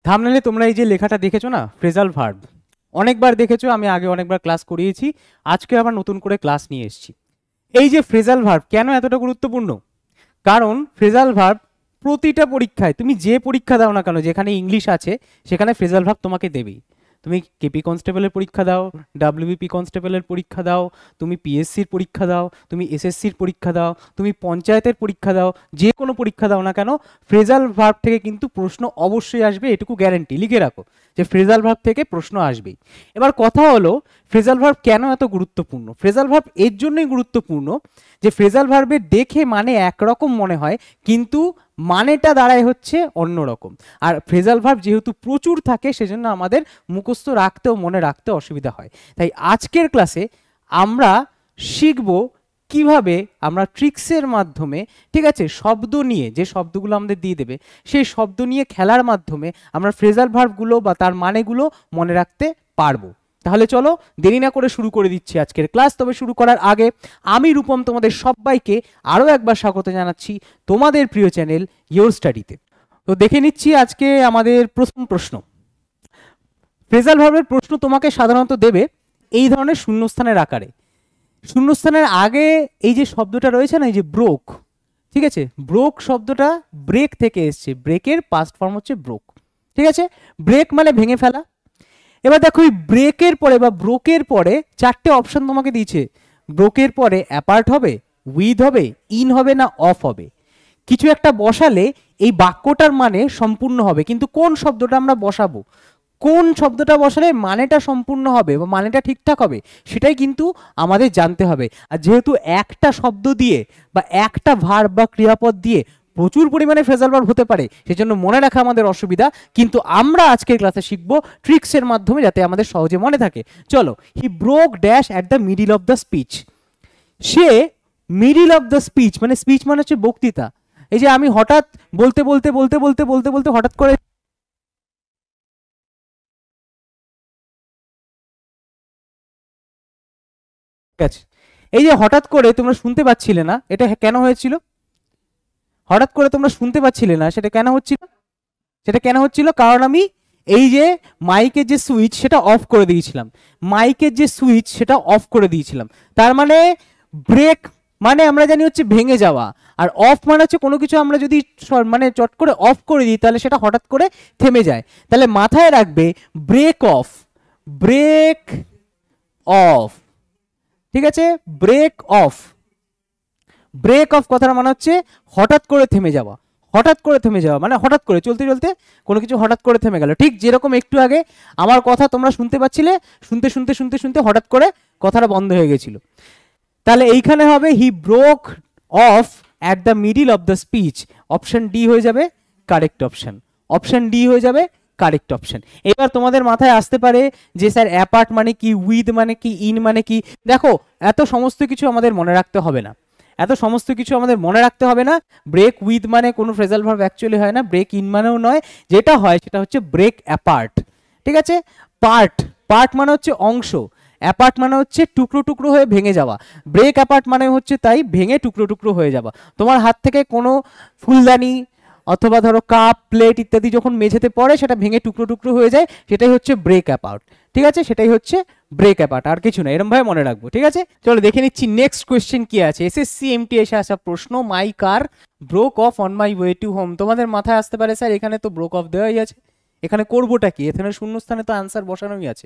থাম্বনেলে তোমরা এই যে লেখাটা দেখেছো না, ফ্রেজাল ভার্ব, অনেকবার দেখেছো, আমি আগে অনেকবার ক্লাস করিয়েছি, আজকে আবার নতুন করে ক্লাস নিয়ে এসেছি। এই যে ফ্রেজাল ভার্ব কেন এতটা গুরুত্বপূর্ণ? কারণ ফ্রেজাল ভার্ব প্রতিটা পরীক্ষায়, তুমি যে পরীক্ষা দাও না কেন, যেখানে ইংলিশ আছে সেখানে ফ্রেজাল ভার্ব তোমাকে দেবেই। তুমি কেপি কনস্টেবলের পরীক্ষা দাও, ডাব্লিউবিপি কনস্টেবলের পরীক্ষা দাও, তুমি পিএসসির পরীক্ষা দাও, তুমি এসএসসির পরীক্ষা দাও, তুমি পঞ্চায়েতের পরীক্ষা দাও, যে কোনো পরীক্ষা দাও না কেন, ফ্রেজাল ভার্ব থেকে কিন্তু প্রশ্ন অবশ্যই আসবে, এটুকু গ্যারান্টি, লিখে রাখো যে ফ্রেজাল ভার্ব থেকে প্রশ্ন আসবেই। এবার কথা হলো ফ্রেজাল ভার্ব কেন এত গুরুত্বপূর্ণ? ফ্রেজাল ভার্ব এর জন্যই গুরুত্বপূর্ণ যে ফ্রেজাল ভার্বের দেখে মানে একরকম মনে হয়, কিন্তু মানেটা দাঁড়ায় হচ্ছে অন্যরকম। আর ফ্রেজাল ভার্ব যেহেতু প্রচুর থাকে, সেজন্য আমাদের মুখস্থ রাখতেও মনে রাখতে অসুবিধা হয়। তাই আজকের ক্লাসে আমরা শিখব কিভাবে আমরা ট্রিক্সের মাধ্যমে, ঠিক আছে, শব্দ নিয়ে, যে শব্দগুলো আমাদের দিয়ে দেবে সেই শব্দ নিয়ে খেলার মাধ্যমে আমরা ফ্রেজাল ভার্বগুলো বা তার মানেগুলো মনে রাখতে পারবো। তাহলে চলো দেরি না করে শুরু করে দিচ্ছি আজকের ক্লাস। তবে শুরু করার আগে আমি রূপম তোমাদের সবাইকে আরও একবার স্বাগত জানাচ্ছি তোমাদের প্রিয় চ্যানেল ইয়োর স্টাডিতে। তো দেখে নিচ্ছি আজকে আমাদের প্রথম প্রশ্ন। ফ্রেজাল ভার্বের প্রশ্ন তোমাকে সাধারণত দেবে এই ধরনের শূন্যস্থানের আকারে। শূন্যস্থানের আগে এই যে শব্দটা রয়েছে না, এই যে ব্রোক, ঠিক আছে, ব্রোক শব্দটা ব্রেক থেকে এসছে, ব্রেকের পাস্ট ফর্ম হচ্ছে ব্রোক, ঠিক আছে, ব্রেক মানে ভেঙে ফেলা। এবার দেখো এই ব্রেকের পরে বা ব্রোকের পরে চারটে অপশন তোমাকে দিয়েছে। ব্রোকের পরে অ্যাপার্ট হবে, উইথ হবে, ইন হবে না অফ হবে। কিছু একটা বসালে এই বাক্যটার মানে সম্পূর্ণ হবে, কিন্তু কোন শব্দটা আমরা বসাবো, কোন শব্দটা বসালে মানেটা সম্পূর্ণ হবে বা মানেটা ঠিকঠাক হবে, সেটাই কিন্তু আমাদের জানতে হবে। আর যেহেতু একটা শব্দ দিয়ে বা একটা ভার্ব বা ক্রিয়াপদ দিয়ে প্রচুর পরিমাণে ফ্রেজাল ভার্ব হতে পারে, সেজন্য মনে রাখা আমাদের অসুবিধা, কিন্তু আমরা আজকের ক্লাসে শিখবো ট্রিক্সের মাধ্যমে যাতে আমাদের সহজে মনে থাকে। চলো, হি broke dash at the middle of the speech. Say middle of the speech, মানে স্পিচ মানে হচ্ছে বক্তৃতা। এই যে আমি হঠাৎ বলতে বলতে বলতে বলতে বলতে বলতে হঠাৎ করে আছে, এই যে হঠাৎ করে তোমরা শুনতে পাচ্ছিলে না, এটা কেন হয়েছিল? হঠাৎ করে তোমরা শুনতে পাচ্ছিলে না, সেটা কেন হচ্ছিল? সেটা কেন হচ্ছিল? কারণ আমি এই যে মাইকের যে সুইচ সেটা অফ করে দিয়েছিলাম, মাইকের যে সুইচ সেটা অফ করে দিয়েছিলাম। তার মানে ব্রেক মানে আমরা জানি হচ্ছে ভেঙে যাওয়া, আর অফ মানে হচ্ছে কোনো কিছু আমরা যদি মানে চট করে অফ করে দিই তাহলে সেটা হঠাৎ করে থেমে যায়। তাহলে মাথায় রাখবে ব্রেক অফ, ব্রেক অফ, ঠিক আছে, ব্রেক অফ। ব্রেক অফ কথার মানে হচ্ছে হঠাৎ করে থেমে যাওয়া। হঠাৎ করে থেমে যাওয়া মানে হঠাৎ করে চলতে চলতে কোনো কিছু হঠাৎ করে থেমে গেল। ঠিক যেরকম একটু আগে আমার কথা তোমরা শুনতে পাচ্ছিলে, শুনতে শুনতে শুনতে শুনতে হঠাৎ করে কথাটা বন্ধ হয়ে গেছিল। তাহলে এইখানে হবে হি broke of at the middle of the speech. Option D হয়ে যাবে কারেক্ট অপশন, অপশন ডি হয়ে যাবে কারেক্ট অপশন। এবার তোমাদের মাথায় আসতে পারে যে স্যার অ্যাপার্ট মানে কি, উইথ মানে কি, ইন মানে কি। দেখো, এত সমস্ত কিছু আমাদের মনে রাখতে হবে না, এত সমস্ত কিছু আমাদের মনে রাখতে হবে না। ব্রেক উইথ মানে কোনো ফ্রেজাল ভার্ব অ্যাকচুয়ালি হয় না, ব্রেক ইন মানেও নয়, যেটা হয় সেটা হচ্ছে ব্রেক অ্যাপার্ট, ঠিক আছে। পার্ট, পার্ট মানে হচ্ছে অংশ, অ্যাপার্ট মানে হচ্ছে টুকরো টুকরো হয়ে ভেঙে যাওয়া। ব্রেক অ্যাপার্ট মানে হচ্ছে তাই ভেঙে টুকরো টুকরো হয়ে যাওয়া। তোমার হাত থেকে কোনো ফুলদানি অথবা ধরো কাপ প্লেট ইত্যাদি যখন মেঝেতে পড়ে সেটা ভেঙে টুকরো টুকরো হয়ে যায়, সেটাই হচ্ছে ব্রেক অ্যাপার্ট, ঠিক আছে, সেটাই হচ্ছে ব্রেক অ্যাপার্ট, আর কিছু না। এরকম ভাবে মনে রাখবো, ঠিক আছে। চলো দেখে নিচ্ছি নেক্সট কোয়েশ্চেন কি আছে। এসএসসি এমটি এসে আসা প্রশ্ন, my car broke off on my way to home. তোমাদের মাথায় আসতে পারে স্যার এখানে তো ব্রোক অফ দেওয়াই আছে, এখানে করবোটা কি? এখানে শূন্যস্থানে তো আনসার বসানোই আছে।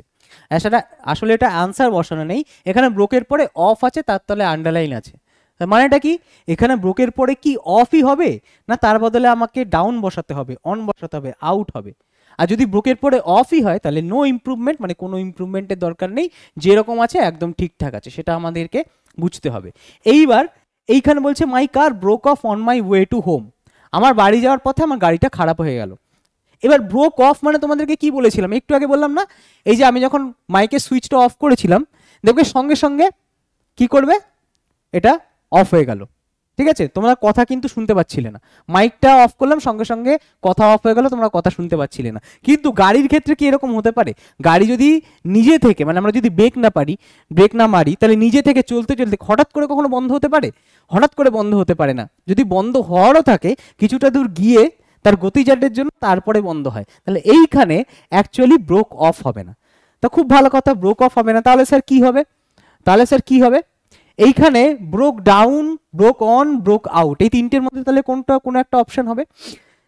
আসলে এটা আনসার বসানো নেই, এখানে ব্রোকের পরে অফ আছে, তার তলে আন্ডারলাইন আছে। মানেটা কি? এখানে ব্রোকের পরে কি অফই হবে, না তার বদলে আমাকে ডাউন বসাতে হবে, অন বসাতে হবে, আউট হবে? আর যদি ব্রোকের পরে অফই হয় তাহলে নো ইমপ্রুভমেন্ট, মানে কোনো ইমপ্রুভমেন্টের দরকার নেই, যেরকম আছে একদম ঠিকঠাক আছে, সেটা আমাদেরকে বুঝতে হবে। এইবার এইখানে বলছে my car broke off on my way to home. আমার বাড়ি যাওয়ার পথে আমার গাড়িটা খারাপ হয়ে গেল। এবার ব্রোক অফ মানে তোমাদেরকে কি বলেছিলাম, একটু আগে বললাম না, এই যে আমি যখন মাইকের সুইচটা অফ করেছিলাম, দেখবে সঙ্গে সঙ্গে কি করবে, এটা অফ হয়ে গেল, ঠিক আছে। তোমরা কথা কিন্তু শুনতে পাচ্ছিলে না, মাইকটা অফ করলাম সঙ্গে সঙ্গে কথা অফ হয়ে গেল, তোমরা কথা শুনতে পাচ্ছিলে না। কিন্তু গাড়ির ক্ষেত্রে কি এরকম হতে পারে? গাড়ি যদি নিজে থেকে, মানে আমরা যদি ব্রেক না মারি, তাহলে নিজে থেকে চলতে চলতে হঠাৎ করে কখনো বন্ধ হতে পারে? হঠাৎ করে বন্ধ হতে পারে না। যদি বন্ধ হওয়ারও থাকে, কিছুটা দূর গিয়ে তার গতিজাডের জন্য তারপরে বন্ধ হয়, তাহলে এইখানে অ্যাকচুয়ালি ব্রোক অফ হবে না। তো খুব ভালো কথা, ব্রোক অফ হবে না, তাহলে স্যার কি হবে? তাহলে স্যার কি হবে? এইখানে broke down, broke on, broke out, এই তিনটের মধ্যে তাহলে কোনটা কোনো একটা অপশন হবে।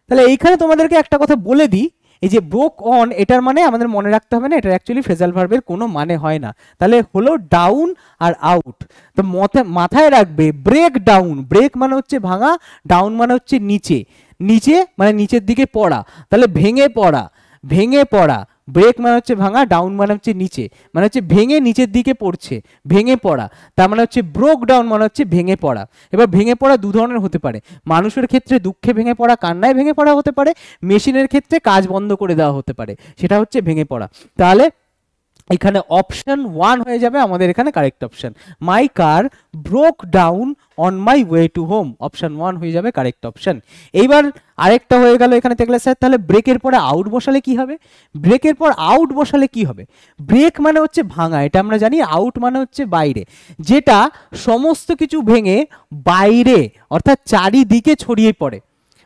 তাহলে এইখানে তোমাদেরকে একটা কথা বলে দিই, এই যে ব্রোক অন এটার মানে আমাদের মনে রাখতে হবে না, এটা অ্যাকচুয়ালি ফ্রেজাল ভার্বের কোনো মানে হয় না। তাহলে হলো ডাউন আর আউট। তো মাথায় রাখবে ব্রেক ডাউন, ব্রেক মানে হচ্ছে ভাঙা, ডাউন মানে হচ্ছে নিচে, নিচে মানে নিচের দিকে পড়া, তাহলে ভেঙে পড়া, ভেঙে পড়া। ব্রেক মানে হচ্ছে ভাঙা, ডাউন মানে হচ্ছে নিচে, মানে হচ্ছে ভেঙে নিচের দিকে পড়ছে, ভেঙে পড়া, তার মানে হচ্ছে ব্রোক ডাউন মানে হচ্ছে ভেঙে পড়া। এবার ভেঙে পড়া দু ধরনের হতে পারে, মানুষের ক্ষেত্রে দুঃখে ভেঙে পড়া, কান্নায় ভেঙে পড়া হতে পারে, মেশিনের ক্ষেত্রে কাজ বন্ধ করে দেওয়া হতে পারে, সেটা হচ্ছে ভেঙে পড়া। তাহলে এখানে অপশন 1 হয়ে যাবে আমাদের এখানে correct option. My car broke down on my way to home, option 1 হয়ে যাবে কারেক্ট অপশন। এইবার আরেকটা হয়ে গেল এখানে দেখলে স্যার, তাহলে ব্রেকের পরে আউট বসালে কি হবে? ব্রেকের পর আউট বসালে কি হবে? ব্রেক মানে হচ্ছে ভাঙা, এটা আমরা জানি, আউট মানে হচ্ছে বাইরে, যেটা সমস্ত কিছু ভেঙে বাইরে অর্থাৎ চারিদিকে ছড়িয়ে পড়ে,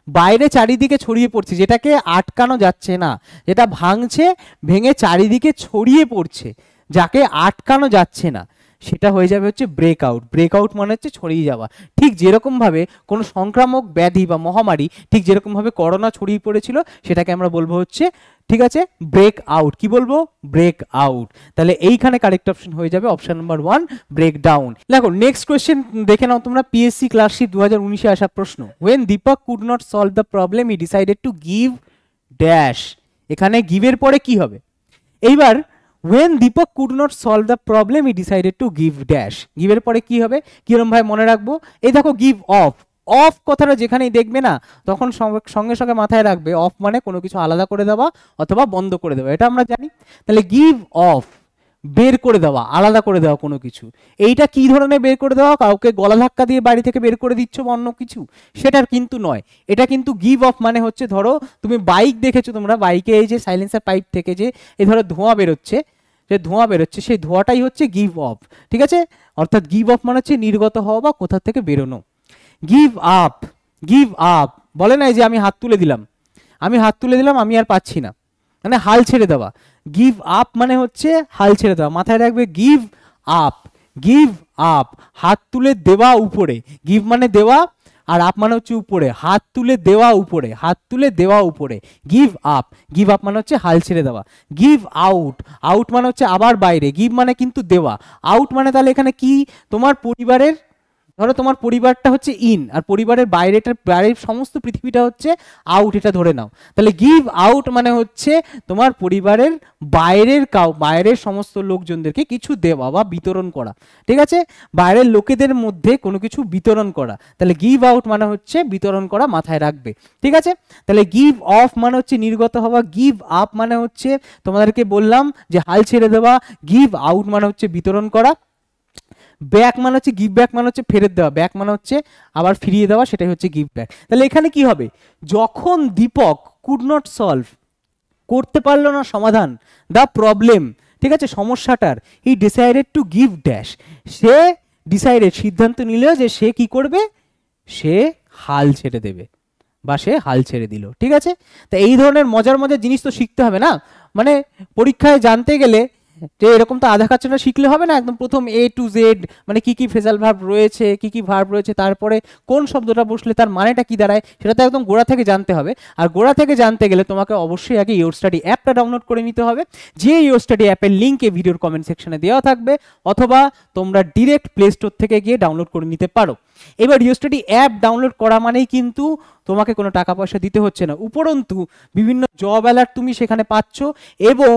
বাইরে চারিদিকে ছড়িয়ে পড়ছে, যেটাকে আটকানো যাচ্ছে না, যেটা ভাঙছে ভেঙে চারিদিকে ছড়িয়ে পড়ছে, যাকে আটকানো যাচ্ছে না, সেটা হয়ে যাবে হচ্ছে ব্রেকআউট। ব্রেকআউট মানে হচ্ছে ছড়িয়ে যাওয়া। ঠিক যেরকম ভাবে কোনো সংক্রামক ব্যাধি বা মহামারী, ঠিক যেরকম ভাবে করোনা ছড়িয়ে পড়েছিল, সেটাকে আমরা বলবো হচ্ছে, ঠিক আছে, ব্রেক আউট। কি বলবো? Break out. তাহলে এইখানে কারেক্ট অপশন হয়ে যাবে অপশন নাম্বার 1 ব্রেক ডাউন। দেখো নেক্সট কোয়েশ্চেন দেখে নাও তোমরা, পিএসসি ক্লাসশিট 2019-এ আসা প্রশ্ন। when Dipak could not solve the problem he decided to give dash, এখানে গিভের পরে কি হবে? এইবার when Dipak could not solve the problem he decided to give dash, গিভের পরে কি হবে? কিরম ভাই মনে রাখবো? এই দেখো গিভ অফ, অফ কথাটা যেখানেই দেখবে না তখন সঙ্গে সঙ্গে মাথায় রাখবে অফ মানে কোনো কিছু আলাদা করে দেওয়া অথবা বন্ধ করে দেওয়া, এটা আমরা জানি। তাহলে গিভ অফ বের করে দেওয়া, আলাদা করে দেওয়া কোনো কিছু। এইটা কি ধরনের বের করে দেওয়া? কাউকে গলা ধাক্কা দিয়ে বাড়ি থেকে বের করে দিচ্ছ বা অন্য কিছু, সেটার কিন্তু নয়। এটা কিন্তু গিভ অফ মানে হচ্ছে, ধরো তুমি বাইক দেখেছো, তোমরা বাইকে এই যে সাইলেন্সার পাইপ থেকে যে এই ধরো ধোঁয়া বেরোচ্ছে, যে ধোঁয়া বেরোচ্ছে সেই ধোঁয়াটাই হচ্ছে গিভ অফ, ঠিক আছে? অর্থাৎ গিভ অফ মানে হচ্ছে নির্গত হওয়া বা কোথা থেকে বেরোনো। গিভ আপ, গিভ আপ বলে না যে আমি হাত তুলে দিলাম, আমি হাত তুলে দিলাম, আমি আর পাচ্ছি না, মানে হাল ছেড়ে দেওয়া। গিভ আপ মানে হচ্ছে হাল ছেড়ে দেওয়া, মাথায় রাখবে গিভ আপ, গিভ আপ হাত তুলে দেওয়া উপরে, গিভ মানে দেওয়া আর আপ মানে হচ্ছে উপরে, হাত তুলে দেওয়া উপরে, হাত তুলে দেওয়া উপরে, গিভ আপ। গিভ আপ মানে হচ্ছে হাল ছেড়ে দেওয়া। গিভ আউট, আউট মানে হচ্ছে আবার বাইরে, গিভ মানে কিন্তু দেওয়া, আউট মানে তাহলে এখানে কি? তোমার পরিবারের, ধরো তোমার পরিবারটা হচ্ছে ইন আর পরিবারের বাইরেটার, বাইরের সমস্ত পৃথিবীটা হচ্ছে আউট, এটা ধরে নাও। তাহলে গিভ আউট মানে হচ্ছে তোমার পরিবারের বাইরের বাইরের সমস্ত লোকজনদেরকে কিছু দেওয়া বা বিতরণ করা, ঠিক আছে? বাইরের লোকেদের মধ্যে কোনো কিছু বিতরণ করা, তাহলে গিভ আউট মানে হচ্ছে বিতরণ করা, মাথায় রাখবে, ঠিক আছে? তাহলে গিভ অফ মানে হচ্ছে নির্গত হওয়া, গিভ আপ মানে হচ্ছে তোমাদেরকে বললাম যে হাল ছেড়ে দেওয়া, গিভ আউট মানে হচ্ছে বিতরণ করা, ব্যাক মানে হচ্ছে গিভ ব্যাক মানে হচ্ছে ফেরত দেওয়া, ব্যাক মানে হচ্ছে আবার ফিরিয়ে দেওয়া, সেটাই হচ্ছে গিভ ব্যাক। তাহলে এখানে কি হবে? যখন দীপক কুড নট সলভ, করতে পারলো না সমাধান, দ্য প্রবলেম, ঠিক আছে, সমস্যাটার, he decided to give dash, say decided সিদ্ধান্ত নিল যে সে কি করবে? সে হাল ছেড়ে দেবে বা সে হাল ছেড়ে দিল, ঠিক আছে? তা এই ধরনের মজার মজার জিনিস তো শিখতে হবে না, মানে পরীক্ষায় জানতে গেলে যে এরকম তো আধা কাচ্চাটা শিখলে হবে না, একদম প্রথম এ টু জেড, মানে কি কি ফ্রেজাল ভার্ব রয়েছে, কি কি ভার্ব রয়েছে, তারপরে কোন শব্দটা বসলে তার মানেটা কি দাঁড়ায়, সেটা তো একদম গোড়া থেকে জানতে হবে। আর গোড়া থেকে জানতে গেলে তোমাকে অবশ্যই আগে ইওর স্টাডি অ্যাপটা ডাউনলোড করে নিতে হবে, যে ইওর স্টাডি অ্যাপের লিঙ্কে ভিডিওর কমেন্ট সেকশনে দেওয়া থাকবে, অথবা তোমরা ডিরেক্ট প্লে স্টোর থেকে গিয়ে ডাউনলোড করে নিতে পারো। এবার ইওর স্টাডি অ্যাপ ডাউনলোড করা মানেই কিন্তু তোমাকে কোনো টাকা পয়সা দিতে হচ্ছে না, উপরন্তু বিভিন্ন জব অ্যালার্ট তুমি সেখানে পাচ্ছ এবং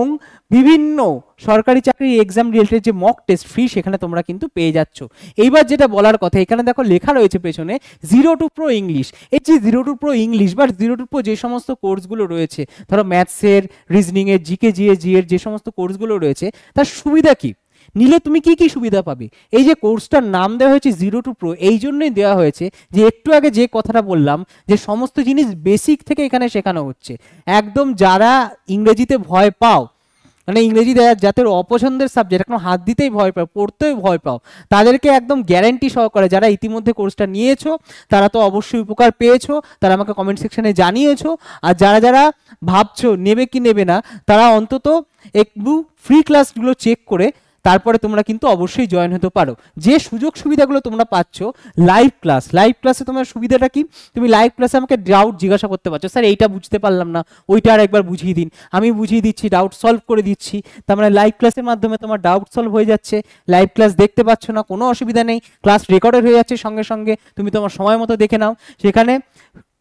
বিভিন্ন সরকারি চাকরির এক্সাম রিলেটেড যে মক টেস্ট ফ্রি সেখানে তোমরা কিন্তু পেয়ে যাচ্ছ। এইবার যেটা বলার কথা, এখানে দেখো লেখা রয়েছে পেছনে 0 to Pro ইংলিশ। এই যে 0 to Pro ইংলিশ বা 0 to Pro যে সমস্ত কোর্সগুলো রয়েছে, ধরো ম্যাথসের, রিজনিংয়ের, জিকে জিএ এর যে সমস্ত কোর্সগুলো রয়েছে, তার সুবিধা কি? নিলে তুমি কি কি সুবিধা পাবে? এই যে কোর্সটার নাম দেওয়া হয়েছে 0 to Pro, এই জন্যই দেওয়া হয়েছে যে একটু আগে যে কথাটা বললাম যে সমস্ত জিনিস বেসিক থেকে এখানে শেখানো হচ্ছে। একদম যারা ইংরেজিতে ভয় পাও, মানে ইংরেজি যাদের অপছন্দের সাবজেক্ট, এখন হাত দিতেই ভয় পাও, পড়তেই ভয় পাও, তাদেরকে একদম গ্যারান্টি সহকারে, যারা ইতিমধ্যে কোর্সটা নিয়েছো তারা তো অবশ্যই উপকার পেয়েছো, তারা আমাকে কমেন্ট সেকশনে জানিয়েছো। আর যারা যারা ভাবছো নেবে কি নেবে না, তারা অন্তত একটু ফ্রি ক্লাসগুলো চেক করে তারপরে তোমরা কিন্তু অবশ্যই জয়েন হতে পারো। যে সুযোগ সুবিধাগুলো তোমরা পাচ্ছ, লাইভ ক্লাসে তোমার সুবিধাটা কি, তুমি লাইভ ক্লাসে আমাকে ডাউট জিজ্ঞাসা করতে পারছো, স্যার এইটা বুঝতে পারলাম না, ওইটা আর একবার বুঝিয়ে দিন, আমি বুঝিয়ে দিচ্ছি, ডাউট সলভ করে দিচ্ছি। তার মানে লাইভ ক্লাসের মাধ্যমে তোমার ডাউট সলভ হয়ে যাচ্ছে, লাইভ ক্লাস দেখতে পাচ্ছ না, কোনো অসুবিধা নেই, ক্লাস রেকর্ডেড হয়ে যাচ্ছে সঙ্গে সঙ্গে, তুমি তোমার সময় মতো দেখে নাও। সেখানে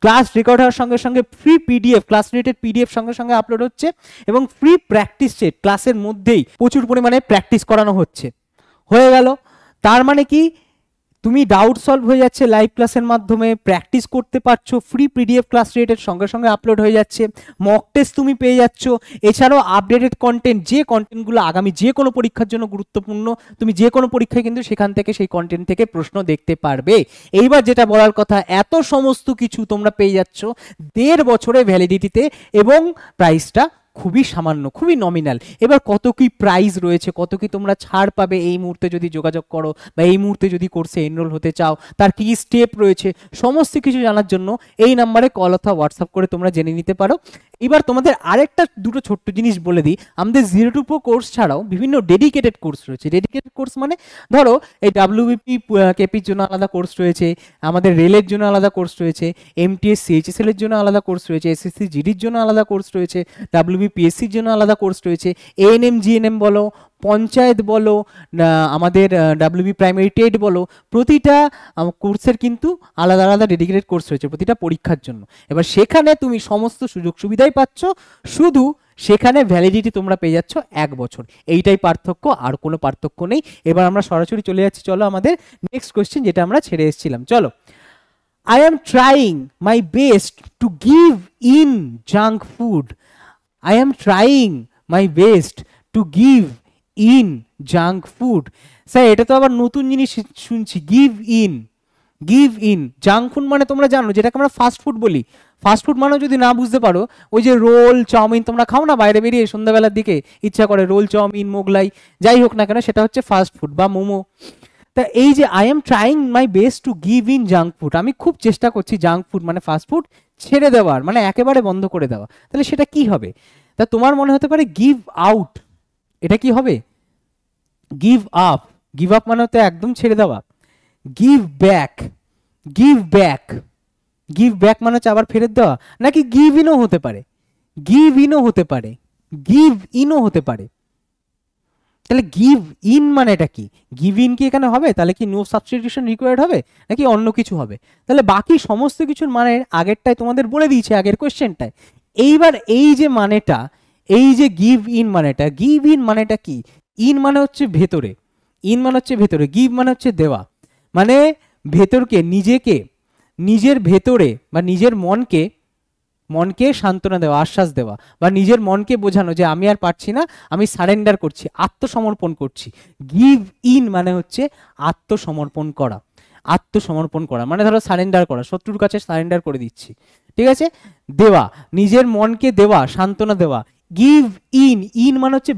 ক্লাস রেকর্ড হওয়ার সঙ্গে সঙ্গে free PDF, class related PDF সঙ্গে সঙ্গে আপলোড হচ্ছে, এবং ফ্রি প্র্যাকটিস সেট ক্লাসের মধ্যেই প্রচুর পরিমাণে প্র্যাকটিস করানো হচ্ছে। হয়ে গেল, তার মানে কি তুমি ডাউট সলভ হয়ে যাচ্ছে লাইভ ক্লাসের মাধ্যমে, প্র্যাকটিস করতে পারছো, ফ্রি পিডিএফ ক্লাস রিলেটেড সঙ্গে সঙ্গে আপলোড হয়ে যাচ্ছে, মক টেস্ট তুমি পেয়ে যাচ্ছ, এছাড়াও আপডেটেড কন্টেন্ট, যে কন্টেন্টগুলো আগামী যে কোনো পরীক্ষার জন্য গুরুত্বপূর্ণ, তুমি যে কোনো পরীক্ষায় কিন্তু সেখান থেকে সেই কন্টেন্ট থেকে প্রশ্ন দেখতে পারবে। এইবার যেটা বলার কথা, এত সমস্ত কিছু তোমরা পেয়ে যাচ্ছ 1.5 বছরের ভ্যালিডিটিতে, এবং প্রাইসটা খুবই সামান্য, খুবই নমিনাল। এবার কত কি প্রাইস রয়েছে, কত কি তোমরা ছাড় পাবে এই মুহূর্তে যদি যোগাযোগ করো, বা এই মুহূর্তে যদি কোর্সে এনরোল হতে চাও, তার কি স্টেপ রয়েছে, সমস্ত কিছু জানার জন্য এই নাম্বারে কল অথবা হোয়াটসঅ্যাপ করে তোমরা জেনে নিতে পারো। এবার তোমাদের আরেকটা দুটো ছোট্ট জিনিস বলে দিই, আমাদের 0 to 4 কোর্স ছাড়াও বিভিন্ন ডেডিকেটেড কোর্স রয়েছে। ডেডিকেটেড কোর্স মানে ধরো এই ডাব্লিউবিপি কেপির জন্য আলাদা কোর্স রয়েছে, আমাদের রেলের জন্য আলাদা কোর্স রয়েছে, এমটিএস সিএইচএসএল এর জন্য আলাদা কোর্স রয়েছে, এসএসসি জিডির জন্য আলাদা কোর্স রয়েছে, ডাব্লিউবিপিএসসির জন্য আলাদা কোর্স রয়েছে, এএনএম জিএনএম বলো, পঞ্চায়েত বলো, আমাদের ডাব্লিউবি প্রাইমারি টেট বলো, প্রতিটা কোর্সের কিন্তু আলাদা আলাদা ডেডিকেটেড কোর্স রয়েছে প্রতিটা পরীক্ষার জন্য। এবার সেখানে তুমি সমস্ত সুযোগ সুবিধাই পাচ্ছ, শুধু সেখানে ভ্যালিডিটি তোমরা পেয়ে যাচ্ছ 1 বছর, এইটাই পার্থক্য, আর কোনো পার্থক্য নেই। এবার আমরা সরাসরি চলে যাচ্ছি, চলো আমাদের নেক্সট কোয়েশ্চেন যেটা আমরা ছেড়ে এসেছিলাম। চলো, I am trying my best to give in junk food. I am trying my best to give in junk food. Sir এটা তো আবার নতুন জিনিস শুনছি, গিভ ইন জাঙ্ক ফুড মানে তোমরা জানো যেটাকে আমরা ফাস্ট ফুড বলি। ফাস্ট ফুড মানে যদি না বুঝতে পারো, ওই যে রোল চাউমিন তোমরা খাও না বাইরে বেরিয়ে সন্ধ্যাবেলার দিকে, ইচ্ছা করে রোল চাউমিন মোগলাই যাই হোক না কেন, সেটা হচ্ছে ফাস্ট ফুড বা মোমো। তা এই যে I am trying my best to give in junk food, আমি খুব চেষ্টা করছি জাঙ্ক ফুড মানে ফাস্ট ফুড ছেড়ে দেওয়ার, মানে একেবারে বন্ধ করে দেওয়া, তাহলে সেটা কি হবে? তা তোমার মনে হতে পারে গিভ আউট, এটা কি হবে? গিভ আপ মানে হতে একদম ছেড়ে দেওয়া। গিভ ব্যাক মানে হচ্ছে আবার ফেরত দেওয়া, নাকি গিভ ইনও হতে পারে, গিভ ইনও হতে পারে। তাহলে গিভ ইন মানে এটা কি? গিভ ইন কি এখানে হবে? তাহলে কি নো সাবস্টিটিউশন রিকোয়ার্ড হবে, নাকি অন্য কিছু হবে? তাহলে বাকি সমস্ত কিছুর মানে আগেরটাই তোমাদের বলে দিয়েছে, আগের কোশ্চেনটায়। এইবার এই যে মানেটা, এই যে গিভ ইন মানেটা কি? ইন মানে হচ্ছে ভেতরে, গিভ মানে হচ্ছে দেওয়া, মানে ভেতরকে, নিজের ভেতরে বা নিজের মনকে সান্ত্বনা দেওয়া, আশ্বাস দেওয়া, বা নিজের মনকে বোঝানো যে আমি আর পারছি না, আমি সারেন্ডার করছি, আত্মসমর্পণ করছি। গিভ ইন মানে হচ্ছে আত্মসমর্পণ করা মানে ধরো সারেন্ডার করা, শত্রুর কাছে সারেন্ডার করে দিচ্ছি, ঠিক আছে। দেওয়া, নিজের মনকে দেওয়া, সান্ত্বনা দেওয়া। গিভ ইন মানে হচ্ছে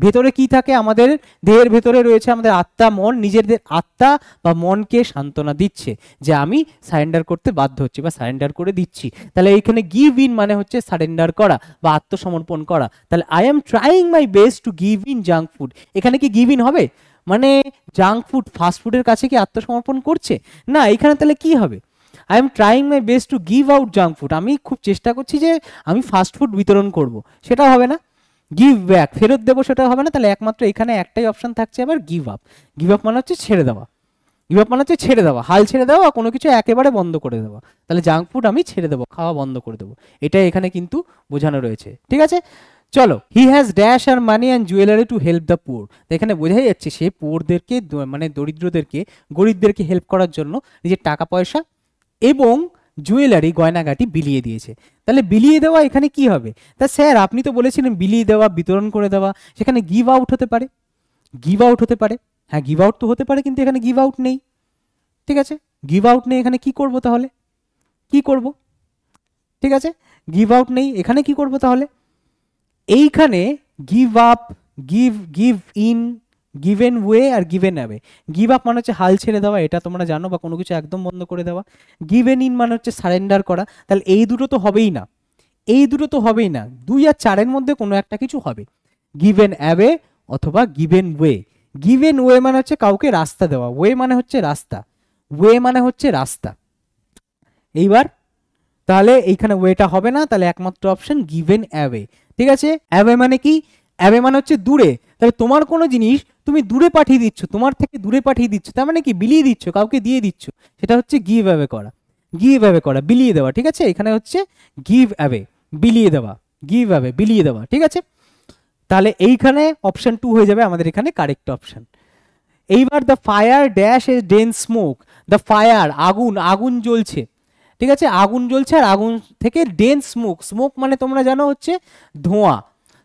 ভেতরে কি থাকে? আমাদের দেহের ভেতরে রয়েছে আমাদের আত্মা, মন, নিজেদের আত্মা বা মনকে সান্ত্বনা দিচ্ছে যে আমি সারেন্ডার করতে বাধ্য হচ্ছি বা সারেন্ডার করে দিচ্ছি। তাহলে এইখানে গিভ ইন মানে হচ্ছে সারেন্ডার করা বা আত্মসমর্পণ করা। তাহলে I am trying my best to give in junk food, এখানে কি গিভ ইন হবে? মানে জাঙ্ক ফুড, ফাস্ট ফুডের কাছে কি আত্মসমর্পণ করছে? না, এখানে তাহলে কি হবে? I am trying my best to give out junk food, আমি খুব চেষ্টা করছি যে আমি ফাস্ট ফুড বিতরণ করব, সেটা হবে না। গিভ ব্যাক, ফেরত দেবো, সেটা হবে না। তাহলে একমাত্র এখানে একটাই অপশন থাকছে আবার, গিভ আপ মানে হচ্ছে ছেড়ে দেওয়া, হাল ছেড়ে দেওয়া, কোনো কিছু একেবারে বন্ধ করে দেওয়া। তাহলে জাঙ্ক ফুড আমি ছেড়ে দেবো, খাওয়া বন্ধ করে দেবো, এটাই এখানে কিন্তু বোঝানো রয়েছে, ঠিক আছে। চলো, he has dash our money and jewellery to help the poor, এখানে বোঝাই যাচ্ছে সে পুয়ারদেরকে, মানে দরিদ্রদেরকে, গরিবদেরকে হেল্প করার জন্য নিজের টাকা পয়সা এবং জুয়েলারি, গয়নাগাটি বিলিয়ে দিয়েছে। তাহলে বিলিয়ে দেওয়া এখানে কি হবে? তা স্যার আপনি তো বলেছিলেন বিলিয়ে দেওয়া, বিতরণ করে দেওয়া, সেখানে গিভ আউট হতে পারে, হ্যাঁ গিভ আউট তো হতে পারে, কিন্তু এখানে গিভ আউট নেই, ঠিক আছে। গিভ আউট নেই, এখানে কি করব তাহলে? ঠিক আছে, গিভ আউট নেই, এখানে কি করব তাহলে? এইখানে give up, give in, given way are given away. Give up মানে হচ্ছে হাল ছেড়ে দেওয়া, এটা তোমরা জানো, বা কোনো কিছু একদম বন্ধ করে দেওয়া। গিভেন ইন মানে হচ্ছে সারেন্ডার করা। তাহলে এই দুটো তো হবেই না, এই দুটো তো হবেই না, 2 আর 4-এর মধ্যে কোনো একটা কিছু হবে, গিভেন অ্যাওয়ে অথবা গিভেন ওয়ে। গিভেন ওয়ে মানে হচ্ছে কাউকে রাস্তা দেওয়া, ওয়ে মানে হচ্ছে রাস্তা, ওয়ে মানে হচ্ছে রাস্তা। এইবার তাহলে এইখানে ওয়েটা হবে না, তাহলে একমাত্র অপশন গিভেন অ্যাওয়ে। ঠিক আছে, অ্যাওয়ে মানে কি? অ্যাওয়ে মানে হচ্ছে দূরে। তাহলে তোমার কোনো জিনিস তুমি দূরে পাঠিয়ে দিচ্ছ, তোমার থেকে দূরে পাঠিয়ে দিচ্ছ, তার মানে কি বিলিয়ে দিচ্ছ, কাউকে দিয়ে দিচ্ছ, সেটা হচ্ছে গিভ অ্যাওয়ে করা। গিভ অ্যাওয়ে করা, বিলিয়ে দেওয়া। ঠিক আছে, এখানে হচ্ছে গিভ অ্যাওয়ে, বিলিয়ে দেওয়া, গিভ অ্যাওয়ে, বিলিয়ে দেওয়া। ঠিক আছে, তাহলে এইখানে অপশন 2 হয়ে যাবে আমাদের এখানে কারেক্ট অপশন। এইবার the fire dash a dense smoke, the fire আগুন, আগুন জ্বলছে। ঠিক আছে, আগুন জ্বলছে আর আগুন থেকে ডেন্স স্মোক, স্মোক মানে তোমরা জানো হচ্ছে ধোঁয়া,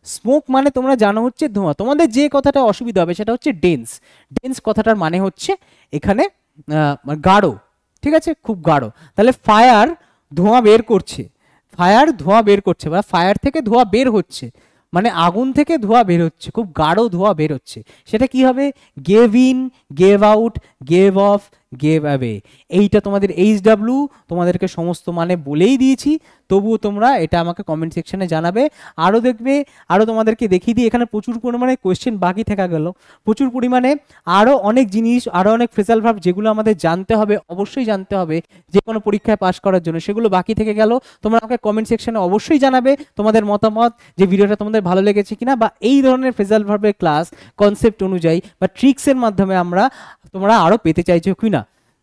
স্মোক মানে তোমরা জানো হচ্ছে ধোঁয়া। তোমাদের যে কথাটা অসুবিধা হবে সেটা হচ্ছে ডেন্স, ডেন্স কথাটার মানে হচ্ছে এখানে গাঢ়। ঠিক আছে, খুব গাঢ়। তাহলে ফায়ার ধোঁয়া বের করছে, ফায়ার ধোঁয়া বের করছে, বা ফায়ার থেকে ধোঁয়া বের হচ্ছে, মানে আগুন থেকে ধোঁয়া বের হচ্ছে, খুব গাঢ় ধোঁয়া বের হচ্ছে। সেটা কি হবে? Gave in, gave out, gave of, gave away. এইটা তোমাদের HW তোমাদেরকে সমস্ত মানে বলেই দিয়েছি, তবুও তোমরা এটা আমাকে কমেন্ট সেকশনে জানাবে। আরও দেখবে, আরও তোমাদেরকে দেখিয়ে দিই, এখানে প্রচুর পরিমাণে কোয়েশ্চেন বাকি থাকা গেল, প্রচুর পরিমাণে আরও অনেক জিনিস, আরও অনেক ফ্রেজাল ভার্ব যেগুলো আমাদের জানতে হবে, অবশ্যই জানতে হবে যে কোনো পরীক্ষায় পাস করার জন্য, সেগুলো বাকি থেকে গেল। তোমরা আমাকে কমেন্ট সেকশনে অবশ্যই জানাবে তোমাদের মতামত, যে ভিডিওটা তোমাদের ভালো লেগেছে কিনা, বা এই ধরনের ফ্রেজাল ভার্বের ক্লাস কনসেপ্ট অনুযায়ী বা ট্রিক্সের মাধ্যমে তোমরা আরও পেতে চাইছো কিনা।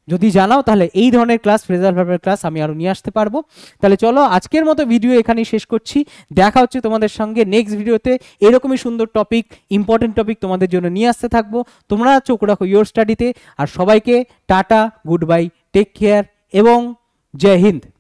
যদি জানাও তাহলে এই ধরনের ক্লাস, ফ্রেজাল ভার্বের ক্লাস আমি আরও নিয়ে আসতে পারবো। তাহলে চলো আজকের মতো ভিডিও এখানেই শেষ করছি, দেখা হচ্ছে তোমাদের সঙ্গে নেক্সট ভিডিওতে। এরকমই সুন্দর টপিক, ইম্পর্টেন্ট টপিক তোমাদের জন্য নিয়ে আসতে থাকবো। তোমরা চোখ রাখো ইয়োর স্টাডিতে, আর সবাইকে tata, goodbye, take care এবং জয় হিন্দ।